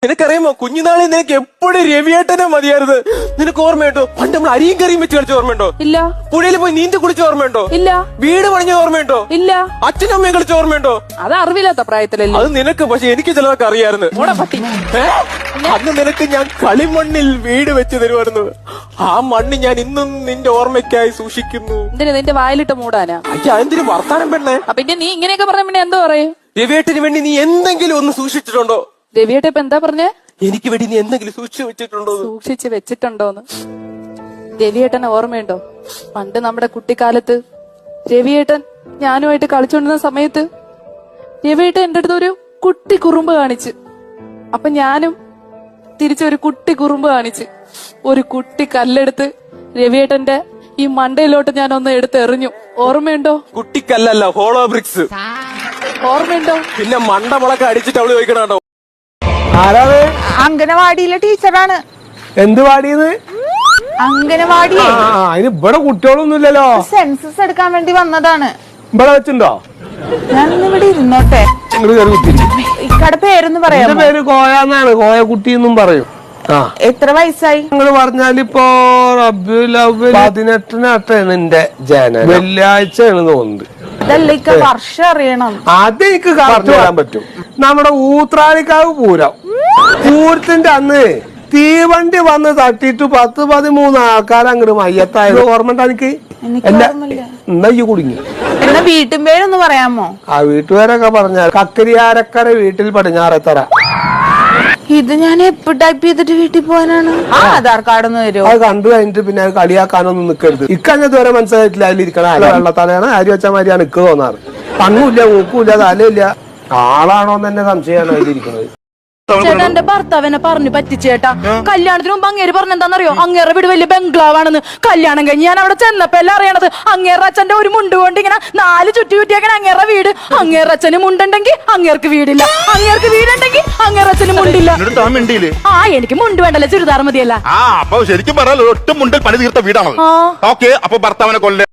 നിനക്കറിയാമോ കുഞ്ഞുനാളിൽ നിനക്ക് എപ്പോഴും രവിയേട്ടനെ മതിയായിരുന്നു. നിനക്ക് ഓർമ്മയുണ്ടോ പണ്ട് നമ്മൾ അരിയും കറിയും വെച്ച് കളിച്ച ഓർമ്മയുണ്ടോ? ഇല്ല. പുഴയിൽ പോയി നീന്തി കുളിച്ച ഓർമ്മയുണ്ടോ? ഇല്ല. വീട് പണിഞ്ഞ ഓർമ്മയുണ്ടോ? ഇല്ല. അച്ഛനും അമ്മയും കളിച്ച ഓർമ്മയുണ്ടോ? അത് അറിവില്ലാത്ത പ്രായത്തിലല്ലേ. അത് നിനക്ക്, പക്ഷെ എനിക്ക് ചിലതൊക്കെ അറിയായിരുന്നു. അന്ന് നിനക്ക് ഞാൻ കളിമണ്ണിൽ വീട് വെച്ച് തരുമായിരുന്നു. ആ മണ്ണ് ഞാൻ ഇന്നും നിന്റെ ഓർമ്മയ്ക്കായി സൂക്ഷിക്കുന്നു. നിന്റെ വായിലിട്ട് മൂടാനാ? അയ്യ എന്തിനു വർത്താനം പെണ്ണേ? പിന്നെ നീ ഇങ്ങനെയൊക്കെ പറഞ്ഞ പിന്നെ എന്തോ പറയും? രവിയേട്ടന് വേണ്ടി നീ എന്തെങ്കിലും ഒന്ന് സൂക്ഷിച്ചിട്ടുണ്ടോ? രവിയേട്ട ഇപ്പൊ എന്താ പറഞ്ഞേ? എനിക്ക് വേണ്ടി നീ എന്തെങ്കിലും സൂക്ഷിച്ചു വെച്ചിട്ടുണ്ടോ? സൂക്ഷിച്ച് വെച്ചിട്ടുണ്ടോന്ന് രവിയേട്ടനെ ഓർമ്മയുണ്ടോ? പണ്ട് നമ്മുടെ കുട്ടിക്കാലത്ത് രവിയേട്ടൻ ഞാനുമായിട്ട് കളിച്ചുകൊണ്ടിരുന്ന സമയത്ത് രവിയേട്ടൻ എന്റെ അടുത്ത് ഒരു കുട്ടി കുറുമ്പ് കാണിച്ച്. അപ്പൊ ഞാനും തിരിച്ചൊരു കുട്ടി കുറുമ്പ് കാണിച്ച് ഒരു കുട്ടി കല്ലെടുത്ത് രവിയേട്ടന്റെ ഈ മണ്ടയിലോട്ട് ഞാൻ ഒന്ന് എടുത്ത് എറിഞ്ഞു. ഓർമ്മയുണ്ടോ? കുട്ടിക്കല്ലല്ല, ഹോളോ ബ്രിക്സ്. ഓർമ്മയുണ്ടോ? പിന്നെ മണ്ട മുളക്ക അടിച്ചിട്ട് അവള് ചോദിക്കണോ? ആരാണ്? അംഗനവാടിയിലെ ടീച്ചറാണ്. എന്ത് പാടിയത്? അംഗനവാടി. അതിന് ഇവിടെ കുട്ടികളൊന്നുമില്ലല്ലോ. സെൻസസ് എടുക്കാൻ വേണ്ടി വന്നതാണ്. ഇവിടെ വെച്ചിണ്ടോ? ഞാൻ ഇവിടെ ഇരുന്നോട്ടെ. ഇക്കടെ പേരൊന്ന് പറയാം. എന്റെ പേര് കോയാന്നാണ്. കോയ കുട്ടി എന്നും പറയും. എത്ര വയസ്സായി? നിങ്ങൾ പറഞ്ഞാലിപ്പോ റബ്ബിഉൽ അവ്വൽ 18-നാണ് എന്റെ ജനനം. വെള്ളിയാഴ്ചയാണ് തോന്നുന്നത്. അതല്ല ഇക്ക വർഷം അറിയണം. അത് എനിക്ക് പറഞ്ഞു തരാൻ പറ്റും. നമ്മുടെ ഊത്രാലിക്കാവ് പൂരം, പൂരത്തിന്റെ അന്ന് തീവണ്ടി വന്ന് തട്ടിയിട്ട് 10-13 ആൾക്കാർ അങ്ങോട്ട് മയ്യത്തായത് ഓർമ്മ എനിക്ക്? എന്നാ ഈ കുടുങ്ങി. എന്നാ വീട്ടും പേരൊന്ന് പറയാമോ? ആ വീട്ടുപേരൊക്കെ പറഞ്ഞാൽ കക്കരിയാരക്കര വീട്ടിൽ പടിഞ്ഞാറത്തറ. ഇത് ഞാൻ എപ്പോ ടൈപ്പ് ചെയ്തിട്ട് വീട്ടിൽ പോകാനാണ്? ആ ആധാർ കാർഡ് ഒന്ന് തരുമോ? അത് കണ്ടു കഴിഞ്ഞിട്ട് പിന്നെ അത് കളിയാക്കാനൊന്നും നിൽക്കരുത്. ഇക്കഞ്ഞത് വരെ മനസ്സിലായിട്ടില്ല. അതിലിരിക്കണ വെള്ളത്തലയാണ്, അരി വെച്ച മാതിരിയാണ് ഇക്ക് തോന്നാറ്. കണ്ണുമില്ല, മൂക്കുമില്ല, തലയില്ല. ആളാണോന്ന് തന്നെ സംശയമാണ് അതിലിരിക്കുന്നത്. ചേട്ടാ എന്റെ ഭർത്താവിനെ പറഞ്ഞു പറ്റിച്ചേട്ടാ. കല്യാണത്തിന് മുമ്പ് അങ്ങേര് പറഞ്ഞെന്താന്നറിയോ? അങ്ങേറെ വീട് വലിയ ബംഗ്ലാവാണെന്ന്. കല്യാണം കഴിഞ്ഞ് ഞാൻ അവിടെ ചെന്നപ്പോ എല്ലാം അറിയണത് അങ്ങേറെ അച്ഛന്റെ ഒരു മുണ്ട് കൊണ്ട് ഇങ്ങനെ 4 ചുറ്റിയാക്കാൻ അങ്ങേറെ വീട്. അങ്ങേറെ അച്ഛന് മുണ്ടുണ്ടെങ്കിൽ അങ്ങേർക്ക് വീടില്ല, അങ്ങേർക്ക് വീടുണ്ടെങ്കിൽ അങ്ങേറെ അച്ഛന് മുണ്ടില്ല. ആ എനിക്ക് മുണ്ട് വേണ്ടല്ലേ, ചുരിദാർ മതിയല്ല. അപ്പൊ ശരിക്കും പറഞ്ഞാൽ ഒട്ടും മുണ്ടിൽ പണി തീർത്ത വീടാണത്. ഓക്കെ, അപ്പൊ ഭർത്താവിനെ കൊല്ലം